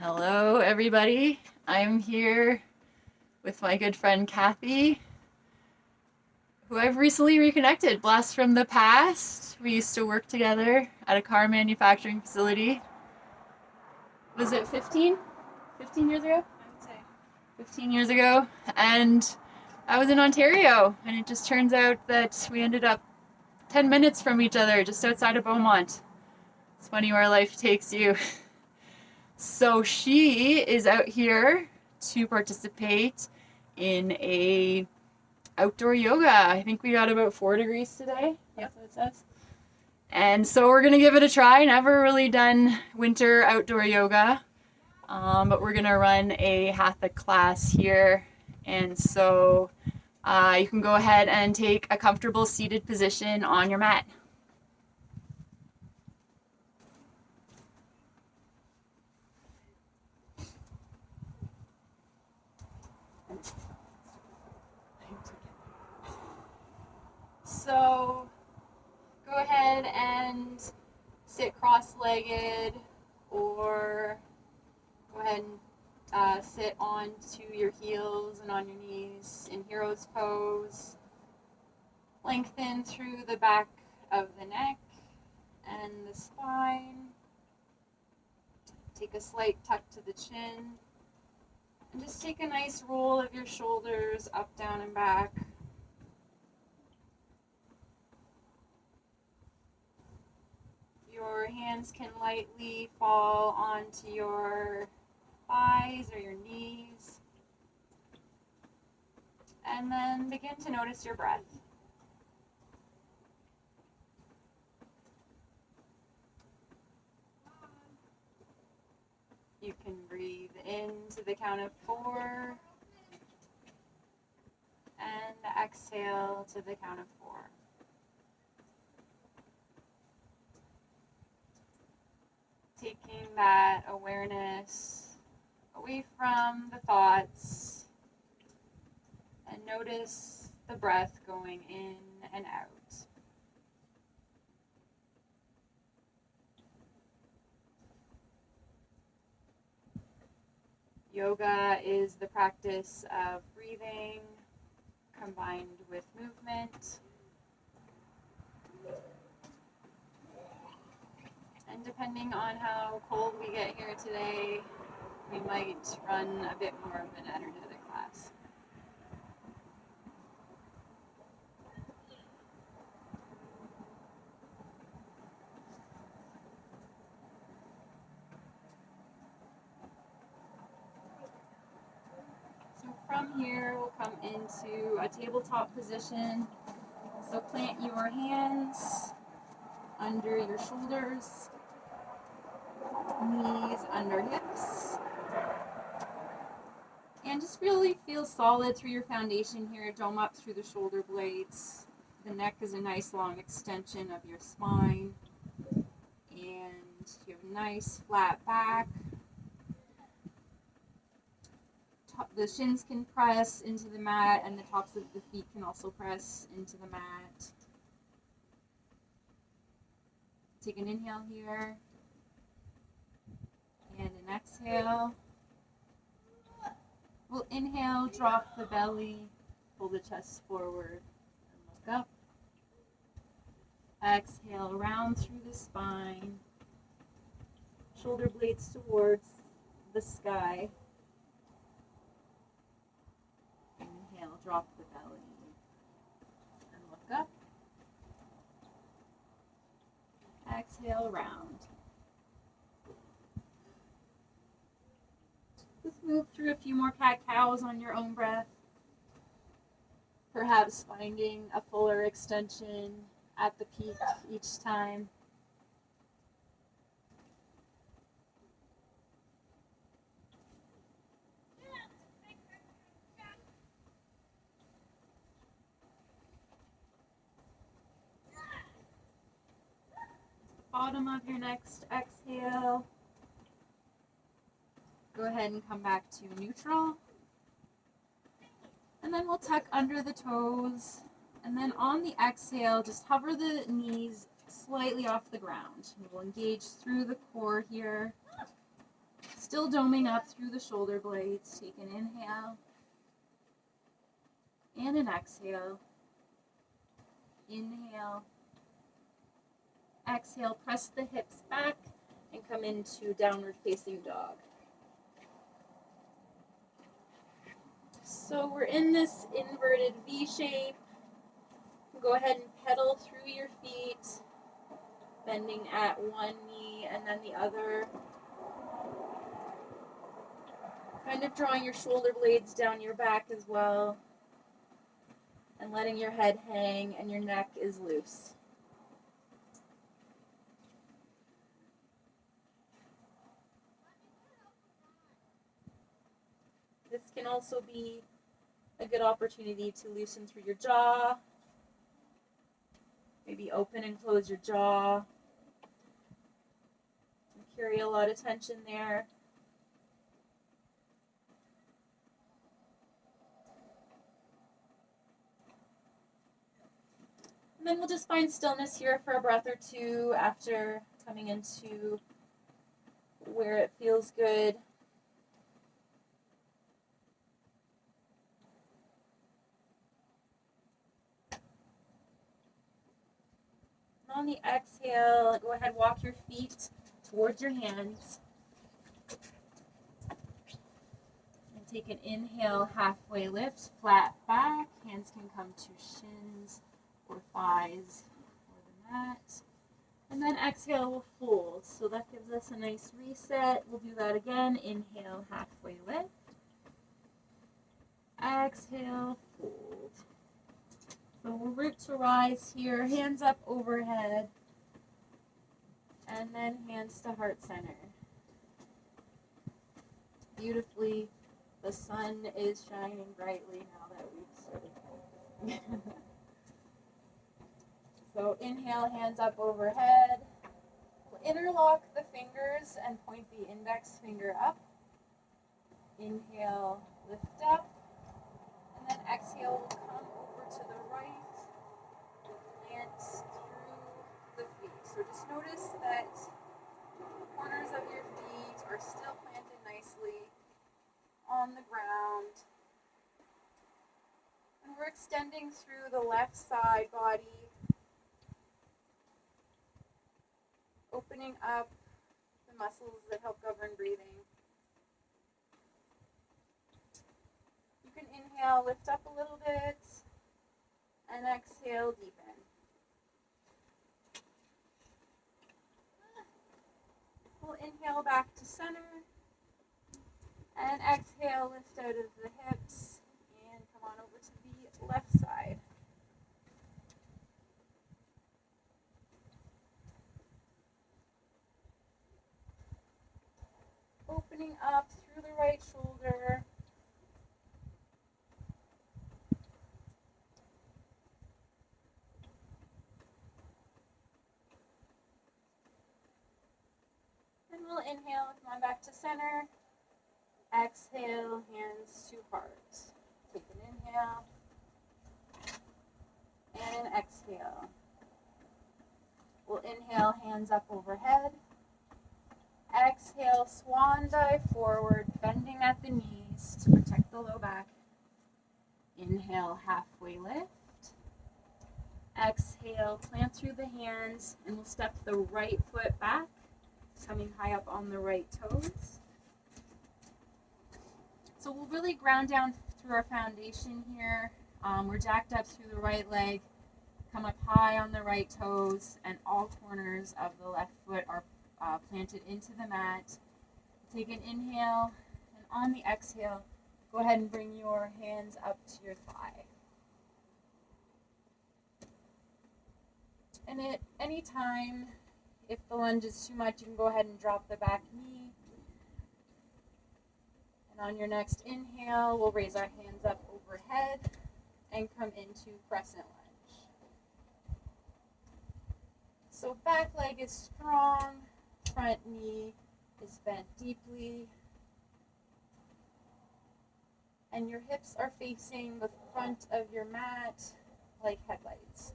Hello, everybody. I'm here with my good friend Kathy, who I've recently reconnected. Blast from the past. We used to work together at a car manufacturing facility. Was it 15? 15 years ago? I would say. 15 years ago. And I was in Ontario, and it just turns out that we ended up 10 minutes from each other just outside of Beaumont. It's funny where life takes you. So she is out here to participate in a outdoor yoga. I think we got about 4 degrees today. That's what it says. And so we're gonna give it a try. Never really done winter outdoor yoga, but we're gonna run a Hatha class here. And so you can go ahead and take a comfortable seated position on your mat. So go ahead and sit cross-legged, or go ahead and sit onto your heels and on your knees in hero's pose. Lengthen through the back of the neck and the spine. Take a slight tuck to the chin. And just take a nice roll of your shoulders up, down, and back. Your hands can lightly fall onto your thighs or your knees. And then begin to notice your breath. You can breathe in to the count of 4 and exhale to the count of 4. Taking that awareness away from the thoughts and notice the breath going in and out. Yoga is the practice of breathing combined with movement. And depending on how cold we get here today, we might run a bit more of an energetic class. So from here, we'll come into a tabletop position. So plant your hands under your shoulders, knees under hips, and just really feel solid through your foundation here. Dome up through the shoulder blades. The neck is a nice long extension of your spine, and you have a nice flat back. The shins can press into the mat, and the tops of the feet can also press into the mat. Take an inhale here, and an exhale. We'll inhale, drop the belly, pull the chest forward, and look up. Exhale, round through the spine, shoulder blades towards the sky. Inhale, drop the belly, and look up. Exhale, round. Just move through a few more cat-cows on your own breath. Perhaps finding a fuller extension at the peak each time. Bottom of your next exhale. Go ahead and come back to neutral. And then we'll tuck under the toes. And then on the exhale, just hover the knees slightly off the ground. We'll engage through the core here. Still doming up through the shoulder blades. Take an inhale and an exhale. Inhale. Exhale, press the hips back and come into downward facing dog. So we're in this inverted V shape. Go ahead and pedal through your feet, bending at one knee and then the other. Kind of drawing your shoulder blades down your back as well, and letting your head hang and your neck is loose. This can also be a good opportunity to loosen through your jaw. Maybe open and close your jaw. You carry a lot of tension there. And then we'll just find stillness here for a breath or two after coming into where it feels good. And on the exhale, go ahead, walk your feet towards your hands. And take an inhale, halfway lift, flat back. Hands can come to shins or thighs or the mat. And then exhale, we'll fold. So that gives us a nice reset. We'll do that again. Inhale, halfway lift. Exhale, fold. So we'll root to rise here. Hands up overhead. And then hands to heart center. Beautifully, the sun is shining brightly now that we've started. So inhale, hands up overhead. We'll interlock the fingers and point the index finger up. Inhale, lift up. And then exhale, we'll come over to the right, plant through the feet. So just notice that the corners of your feet are still planted nicely on the ground. And we're extending through the left side body, opening up the muscles that help govern breathing. You can inhale, lift up a little bit, and exhale, deepen. We'll inhale back to center, and exhale, lift out of the hips, and come on over to the left side. Opening up through the right shoulder. And we'll inhale, come on back to center. Exhale, hands to heart. Take an inhale. And exhale. We'll inhale, hands up overhead. Exhale, swan dive forward, bending at the knees to protect the low back. Inhale, halfway lift. Exhale, plant through the hands, and we'll step the right foot back, coming high up on the right toes. So we'll really ground down through our foundation here. We're jacked up through the right leg, come up high on the right toes, and all corners of the left foot are planted into the mat. Take an inhale, and on the exhale, go ahead and bring your hands up to your thigh. And at any time, if the lunge is too much, you can go ahead and drop the back knee. And on your next inhale, we'll raise our hands up overhead and come into Crescent Lunge. So back leg is strong. Front knee is bent deeply, and your hips are facing the front of your mat like headlights.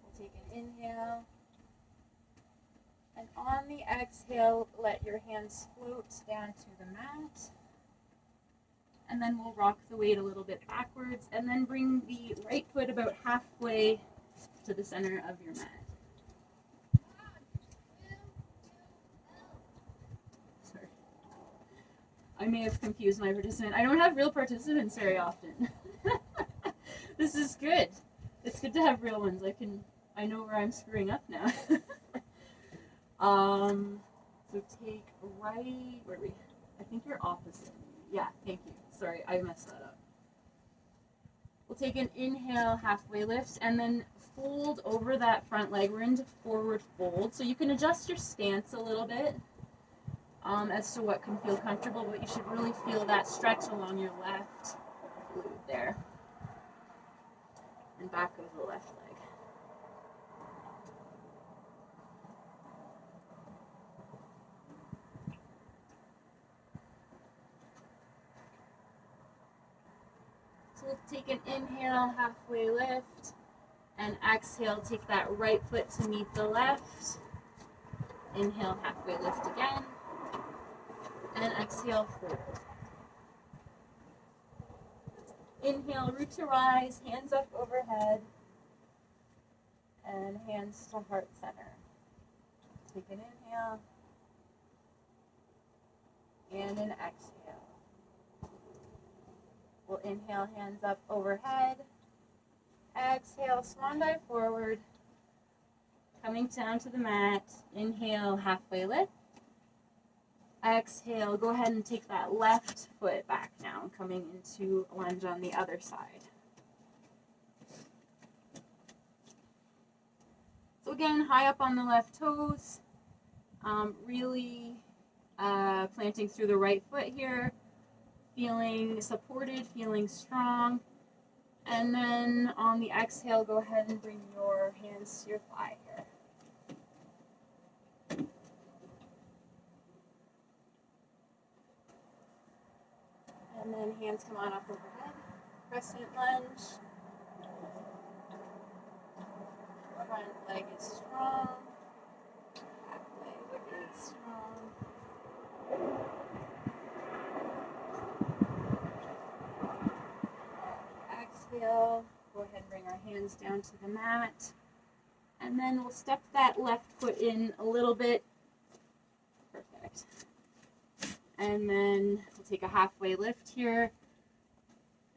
We'll take an inhale And on the exhale, let your hands float down to the mat. And then we'll rock the weight a little bit backwards and then bring the right foot about halfway to the center of your mat. Sorry. I may have confused my participant. I don't have real participants very often. This is good. It's good to have real ones. I know where I'm screwing up now. So take right, where are we? I think you're opposite. Yeah, thank you. Sorry, I messed that up. We'll take an inhale, halfway lift, and then fold over that front leg. We're into forward fold. So you can adjust your stance a little bit as to what can feel comfortable, but you should really feel that stretch along your left glute there. And back of the left leg. So we'll take an inhale, halfway lift, and exhale, take that right foot to meet the left. Inhale, halfway lift again, and exhale, fold. Inhale, root to rise, hands up overhead, and hands to heart center. Take an inhale, and an exhale. We'll inhale, hands up overhead. Exhale, swan dive forward. Coming down to the mat. Inhale, halfway lift. Exhale, go ahead and take that left foot back now, coming into lunge on the other side. So again, high up on the left toes, really planting through the right foot here, feeling supported, feeling strong. And then on the exhale, go ahead and bring your hands to your thigh here. And then hands come on up overhead. Crescent lunge. Front leg is strong. Back leg is strong. Exhale. Go ahead and bring our hands down to the mat. And then we'll step that left foot in a little bit. Perfect. And then we'll take a halfway lift here.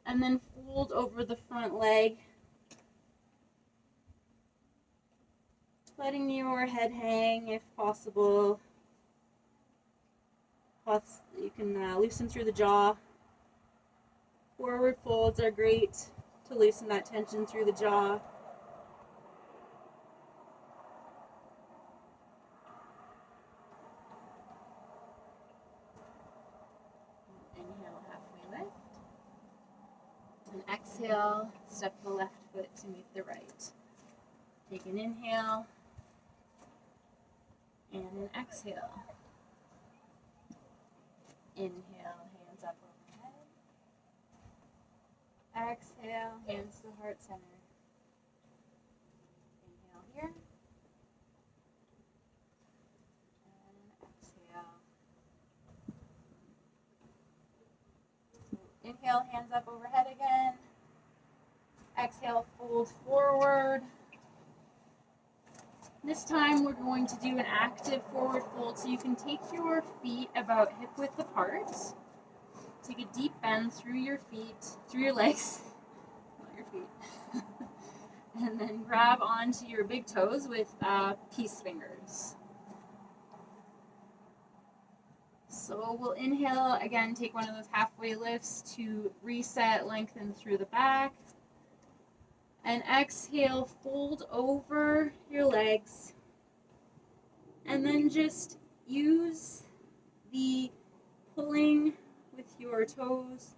And then fold over the front leg. Letting your head hang if possible. You can loosen through the jaw. Forward folds are great to loosen that tension through the jaw. Inhale, halfway lift. And exhale, step the left foot to meet the right. Take an inhale and an exhale. Inhale, hands up overhead. Exhale, hands to heart center. Inhale here. And exhale. So inhale, hands up overhead again. Exhale, fold forward. This time we're going to do an active forward fold, so you can take your feet about hip width apart. Take a deep bend through your feet, through your legs, not your feet. And then grab onto your big toes with peace fingers. So we'll inhale, again, take one of those halfway lifts to reset, lengthen through the back. And exhale, fold over your legs. And then just use the pulling with your toes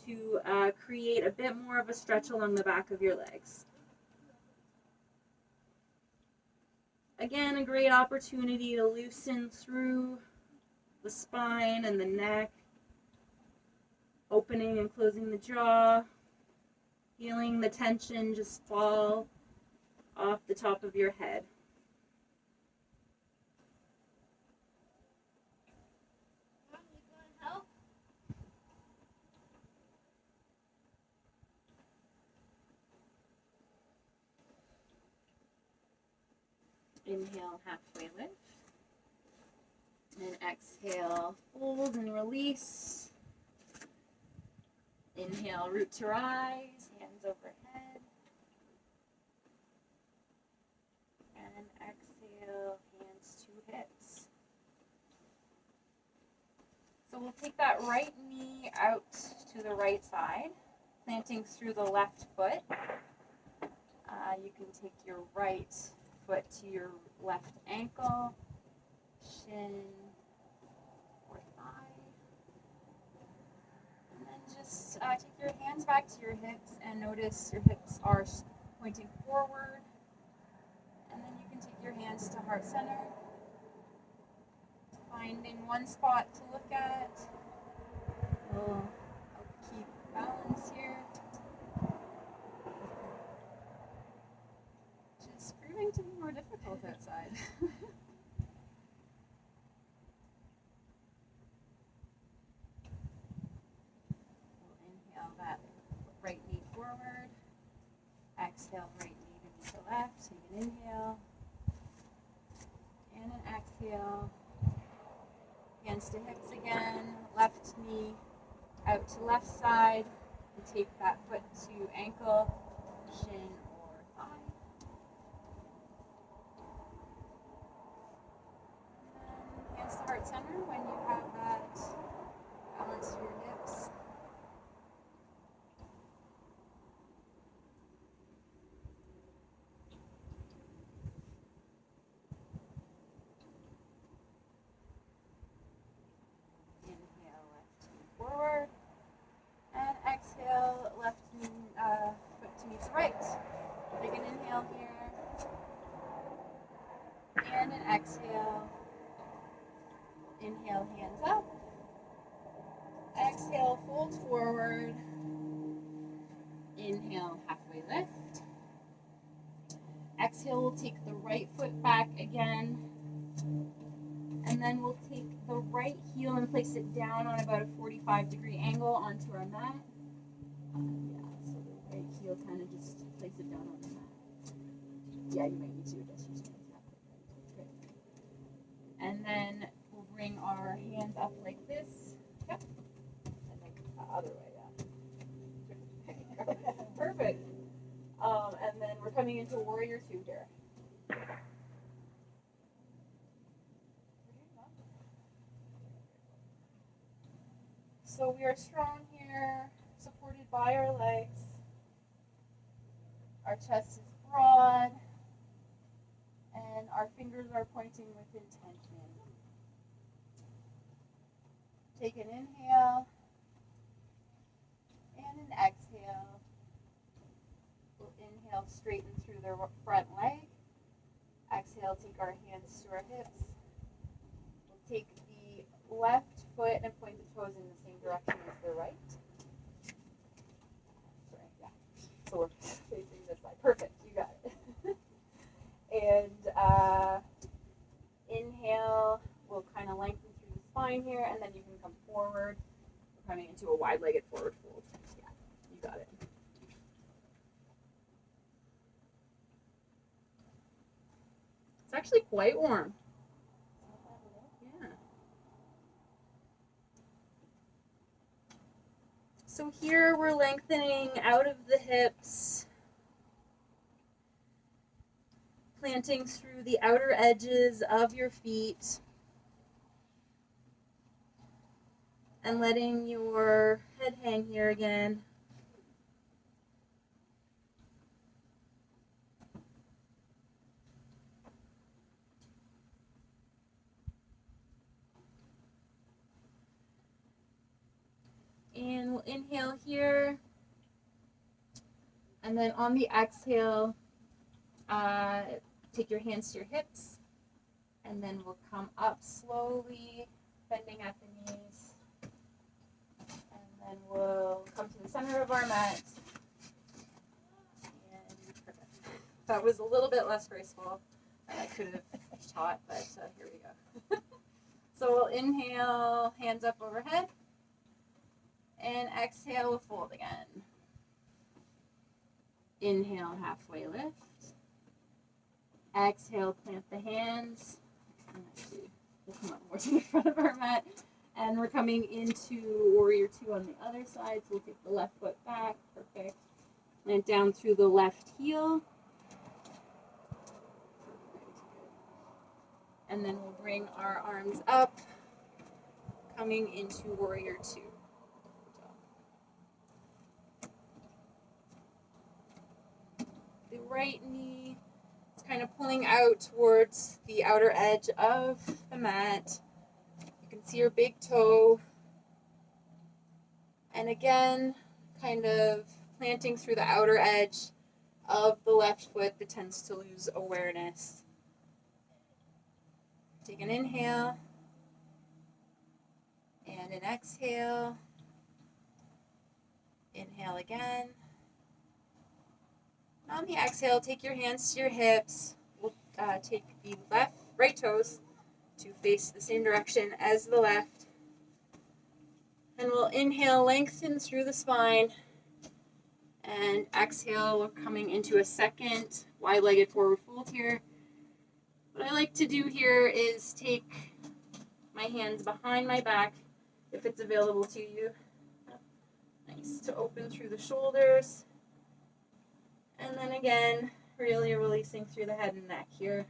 to create a bit more of a stretch along the back of your legs. Again, a great opportunity to loosen through the spine and the neck, opening and closing the jaw. Feeling the tension just fall off the top of your head. Inhale, halfway lift. And exhale, fold and release. Inhale, root to rise, hands overhead. And exhale, hands to hips. So we'll take that right knee out to the right side, planting through the left foot. You can take your right foot to your left ankle, shin, or thigh. And then just take your hands back to your hips and notice your hips are pointing forward. And then you can take your hands to heart center, finding one spot to look at. We'll help keep balance here. Just proving to be more difficult outside. That right knee forward, exhale, right knee to meet the left, take an inhale, and an exhale, hands to hips again, left knee out to left side, and take that foot to ankle, shin, or thigh. And hands to heart center when you have that balance to your hips. Forward, and exhale, left knee, foot to meet the right. Take an inhale here, and an exhale. Inhale, hands up. Exhale, fold forward. Inhale, halfway lift. Exhale, we'll take the right foot back again. And then we'll take the right heel and place it down on about a 45-degree angle onto our mat. So the right heel kind of just place it down on the mat. Yeah, you might need to adjust your stance. Good. And then we'll bring our hands up like this. Yep. And then the other way, yeah. Perfect. And then we're coming into Warrior 2 here. So we are strong here, supported by our legs. Our chest is broad, and our fingers are pointing with intention. Take an inhale and an exhale. We'll inhale, straighten through the front leg. Exhale, take our hands to our hips. We'll take the left foot and point the toes in the same direction as the right. Sorry, yeah. So we're facing this side. Perfect, you got it. And inhale, we'll kind of lengthen through the spine here, and then you can come forward. We're coming into a wide-legged forward fold. Yeah, you got it. It's actually quite warm. So here we're lengthening out of the hips, planting through the outer edges of your feet, and letting your head hang here again. And we'll inhale here, and then on the exhale, take your hands to your hips, and then we'll come up slowly, bending at the knees, and then we'll come to the center of our mat. And perfect. That was a little bit less graceful than I could have taught, but here we go. So we'll inhale, hands up overhead. And exhale, we'll fold again. Inhale, halfway lift. Exhale, plant the hands. And actually, we'll come up more to the front of our mat. And we're coming into Warrior Two on the other side. So we'll take the left foot back. Perfect. Plant down through the left heel. And then we'll bring our arms up, coming into Warrior Two. The right knee is kind of pulling out towards the outer edge of the mat. You can see your big toe. And again, kind of planting through the outer edge of the left foot that tends to lose awareness. Take an inhale and an exhale. Inhale again. On the exhale, take your hands to your hips. We'll take the right toes to face the same direction as the left. And we'll inhale, lengthen through the spine. And exhale, we're coming into a second wide-legged forward fold here. What I like to do here is take my hands behind my back, if it's available to you. Nice to open through the shoulders. And then again, really releasing through the head and neck here.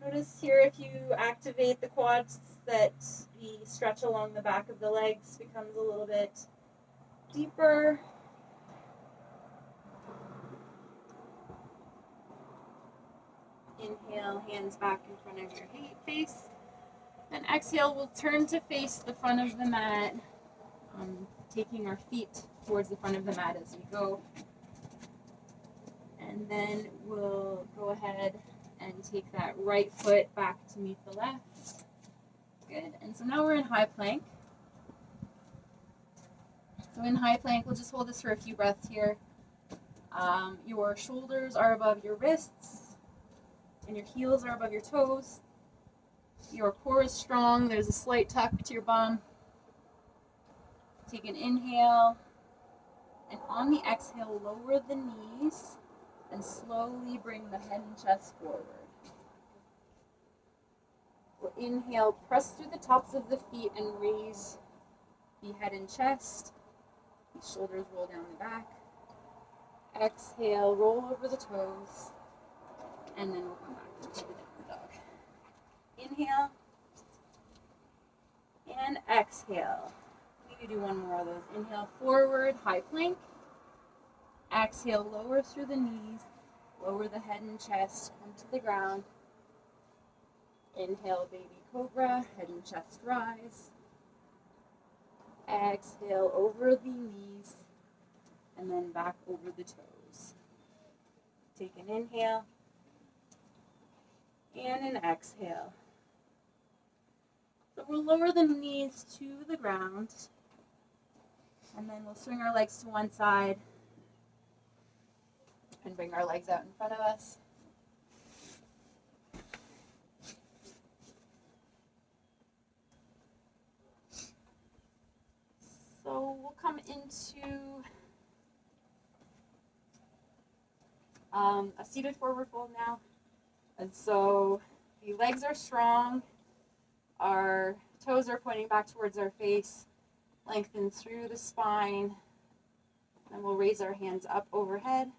Notice here if you activate the quads that the stretch along the back of the legs becomes a little bit deeper. Inhale, hands back in front of your face. And exhale, we'll turn to face the front of the mat, taking our feet towards the front of the mat as we go. And then we'll go ahead and take that right foot back to meet the left. Good. And so now we're in high plank. So in high plank, we'll just hold this for a few breaths here. Your shoulders are above your wrists. And your heels are above your toes. Your core is strong. There's a slight tuck to your bum. Take an inhale. And on the exhale, lower the knees and slowly bring the head and chest forward. We'll inhale, press through the tops of the feet and raise the head and chest. The shoulders roll down the back. Exhale, roll over the toes. And then we'll come back to the downward dog. Inhale. And exhale. We need to do one more of those. Inhale, forward, high plank. Exhale, lower through the knees. Lower the head and chest, come to the ground. Inhale, baby cobra, head and chest rise. Exhale, over the knees. And then back over the toes. Take an inhale. And an exhale. So we'll lower the knees to the ground. And then we'll swing our legs to one side. And bring our legs out in front of us. So we'll come into a seated forward fold now. And so the legs are strong, our toes are pointing back towards our face, lengthen through the spine, and we'll raise our hands up overhead.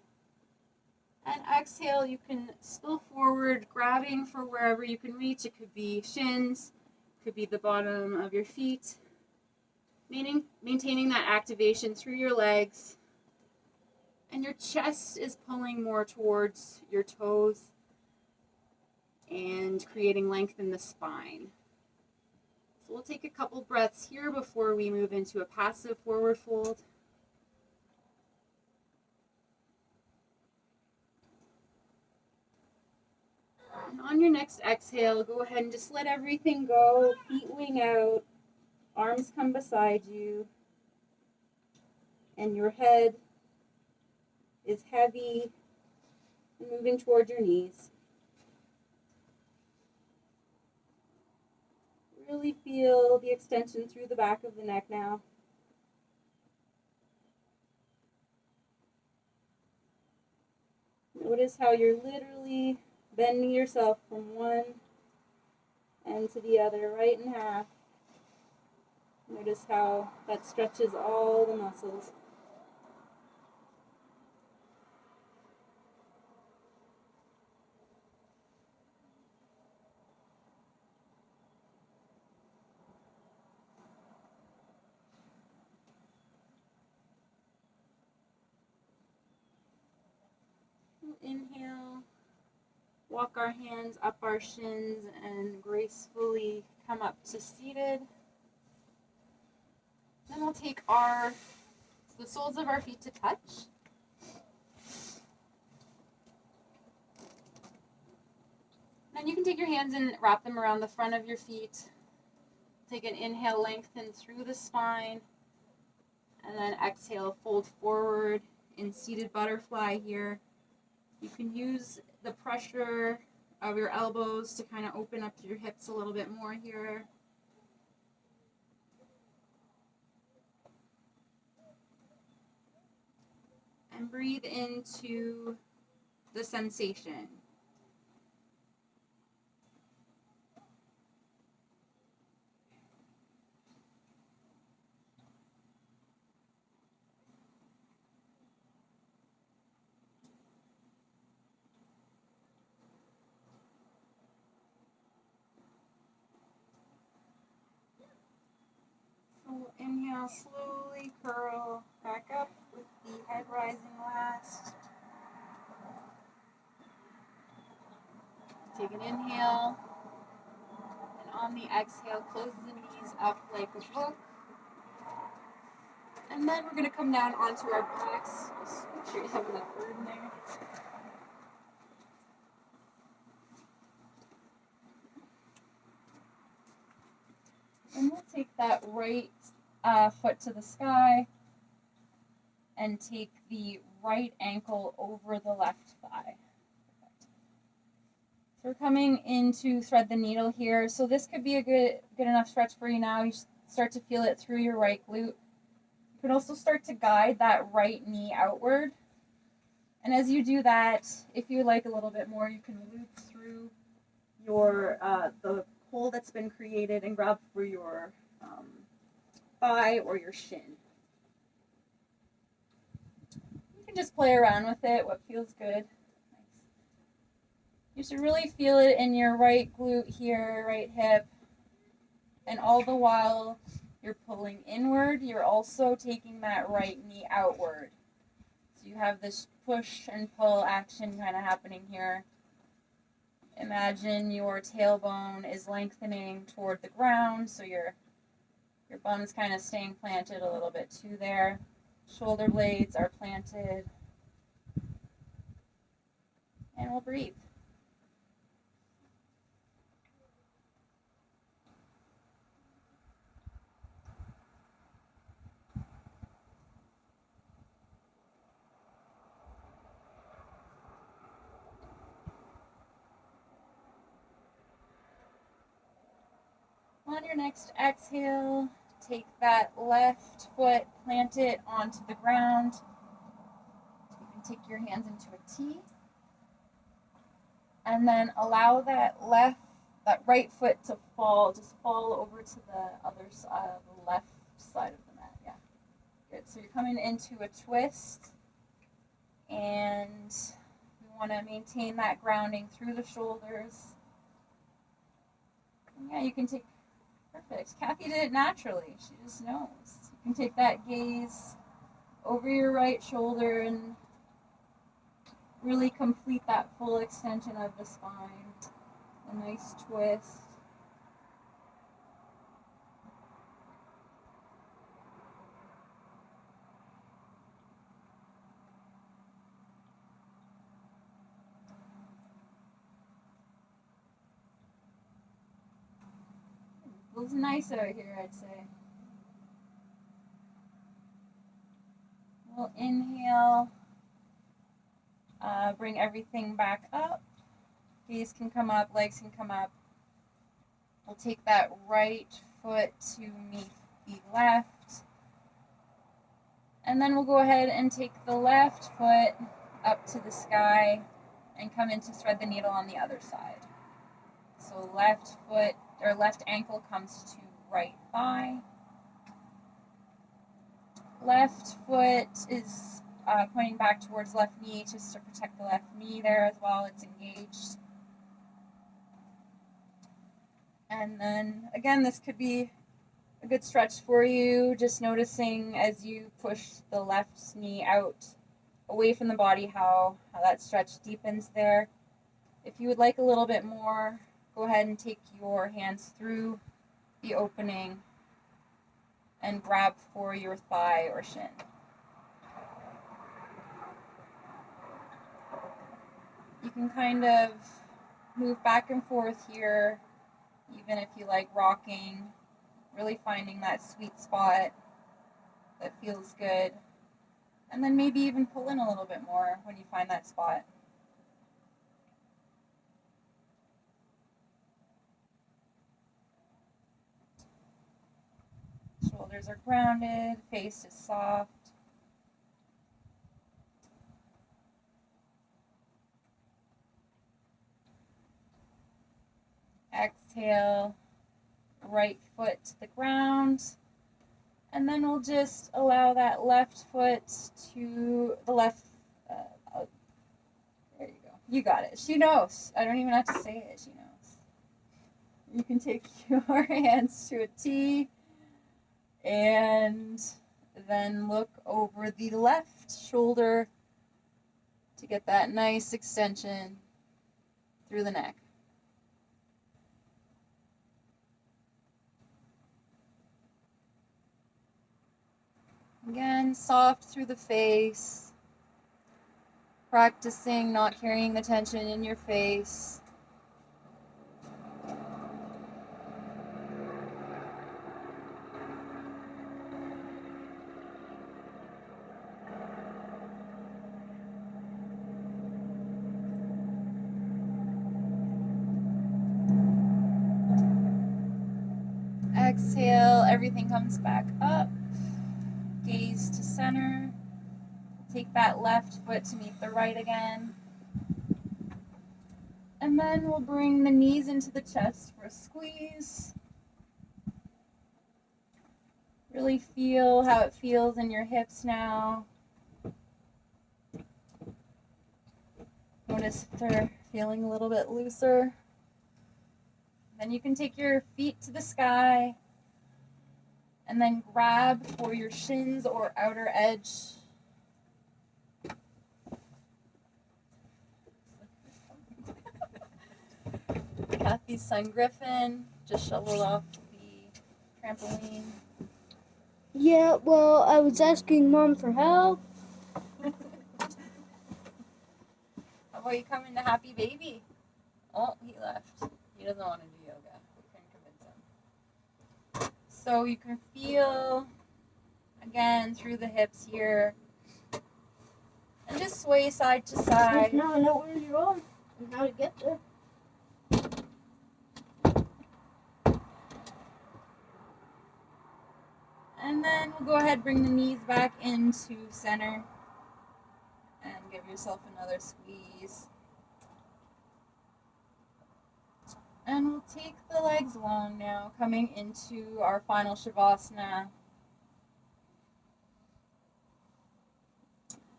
And exhale, you can spill forward, grabbing for wherever you can reach. It could be shins, could be the bottom of your feet. Maintaining that activation through your legs. And your chest is pulling more towards your toes and creating length in the spine. So we'll take a couple breaths here before we move into a passive forward fold. And on your next exhale, go ahead and just let everything go. Feet wing out, arms come beside you, and your head is heavy and moving toward your knees. Really feel the extension through the back of the neck now. Notice how you're literally bending yourself from one end to the other, right in half. Notice how that stretches all the muscles. Inhale, walk our hands up our shins and gracefully come up to seated. Then we'll take the soles of our feet to touch. Then you can take your hands and wrap them around the front of your feet. Take an inhale, lengthen through the spine. And then exhale, fold forward in seated butterfly here. You can use the pressure of your elbows to kind of open up your hips a little bit more here. And breathe into the sensation. So inhale, slowly curl back up with the head rising last. Take an inhale, and on the exhale, close the knees up like a book. And then we're going to come down onto our backs. Just make sure you have enough room there. And we'll take that right foot to the sky and take the right ankle over the left thigh. So we're coming into thread the needle here. So this could be a good enough stretch for you now. You start to feel it through your right glute. You can also start to guide that right knee outward. And as you do that, if you like a little bit more, you can loop through your the hole that's been created and grab for your thigh or your shin. You can just play around with it, what feels good. You should really feel it in your right glute here, right hip. And all the while you're pulling inward, you're also taking that right knee outward. So you have this push and pull action kind of happening here. Imagine your tailbone is lengthening toward the ground, so your bum's kind of staying planted a little bit too there. Shoulder blades are planted. And we'll breathe. On your next exhale, take that left foot, plant it onto the ground. You can take your hands into a T. And then allow that right foot to fall, just fall over to the other side, the left side of the mat. Yeah, good. So you're coming into a twist, and we want to maintain that grounding through the shoulders. And yeah, you can take, perfect. Kathy did it naturally. She just knows. You can take that gaze over your right shoulder and really complete that full extension of the spine. A nice twist. Feels nice out here, I'd say. We'll inhale. Bring everything back up. Gaze can come up, legs can come up. We'll take that right foot to meet the left. And then we'll go ahead and take the left foot up to the sky and come in to thread the needle on the other side. So left foot or left ankle comes to right thigh. Left foot is pointing back towards left knee just to protect the left knee there as well. It's engaged. And then again, this could be a good stretch for you, just noticing as you push the left knee out away from the body how that stretch deepens there. If you would like a little bit more, go ahead and take your hands through the opening and grab for your thigh or shin. You can kind of move back and forth here, even if you like rocking, really finding that sweet spot that feels good. And then maybe even pull in a little bit more when you find that spot. Shoulders are grounded, face is soft. Exhale, right foot to the ground. And then we'll just allow that left foot to the left. There you go. You got it. She knows. I don't even have to say it. She knows. You can take your hands to a T and then look over the left shoulder to get that nice extension through the neck. Again, soft through the face, practicing not carrying the tension in your face. Exhale, everything comes back up. Gaze to center. Take that left foot to meet the right again. And then we'll bring the knees into the chest for a squeeze. Really feel how it feels in your hips now. Notice if they're feeling a little bit looser. Then you can take your feet to the sky and then grab for your shins or outer edge. Kathy's son Griffin just shoveled off the trampoline. Yeah, well, I was asking Mom for help. How about you come into Happy Baby? Oh, he left. He doesn't want to do yoga. We couldn't convince him. So you can feel, again, through the hips here. And just sway side to side. Now I know where you're going and how to get there. And then we'll go ahead, bring the knees back into center. And give yourself another squeeze. And we'll take the legs long now, coming into our final Shavasana.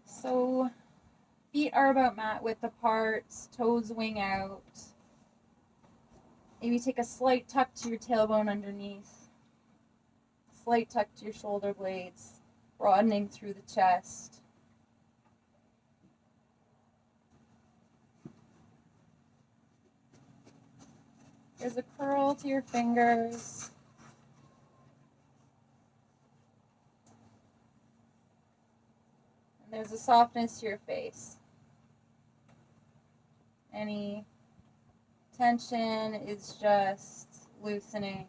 So, feet are about mat width apart, toes wing out. Maybe take a slight tuck to your tailbone underneath. Slight tuck to your shoulder blades, broadening through the chest. There's a curl to your fingers. And there's a softness to your face. Any tension is just loosening.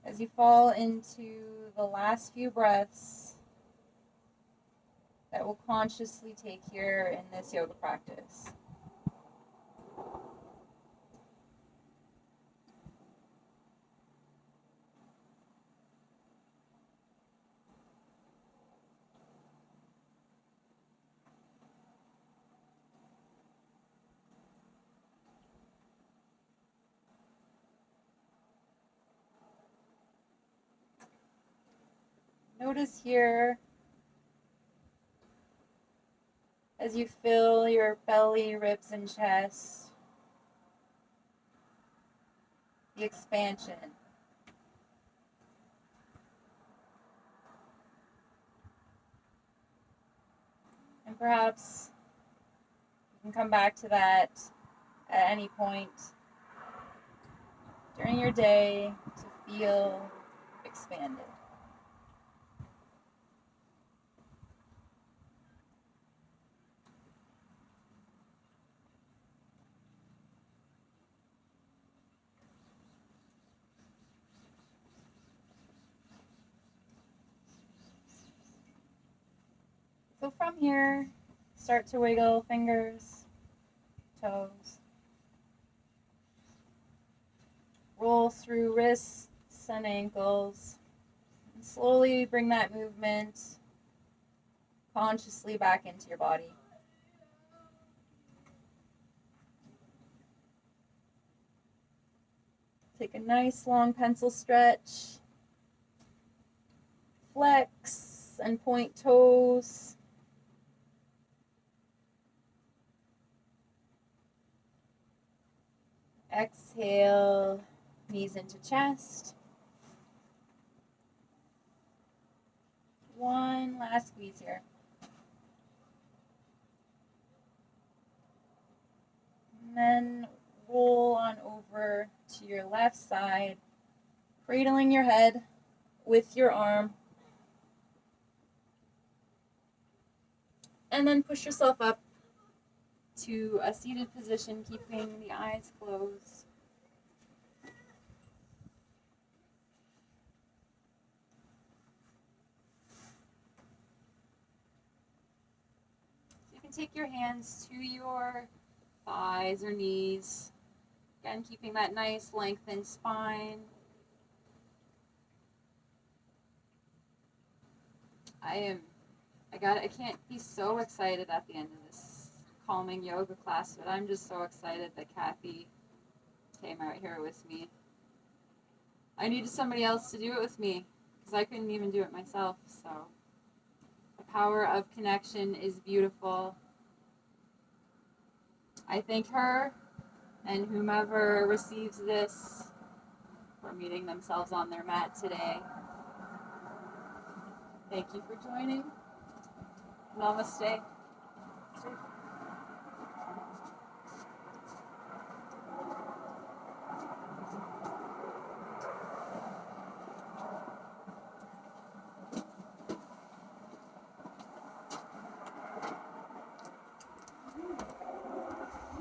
As you fall into the last few breaths that we'll consciously take here in this yoga practice. Notice here as you fill your belly, ribs, and chest, the expansion. And perhaps you can come back to that at any point during your day to feel expanded. So from here, start to wiggle fingers, toes. Roll through wrists and ankles. And slowly bring that movement consciously back into your body. Take a nice long pencil stretch. Flex and point toes. Exhale, knees into chest. One last squeeze here. And then roll on over to your left side, cradling your head with your arm. And then push yourself up to a seated position, keeping the eyes closed. So you can take your hands to your thighs or knees. Again, keeping that nice lengthened spine. I can't be so excited at the end of this calming yoga class, but I'm just so excited that Kathy came out here with me. I needed somebody else to do it with me because I couldn't even do it myself. So the power of connection is beautiful. I thank her and whomever receives this for meeting themselves on their mat today. Thank you for joining. Namaste.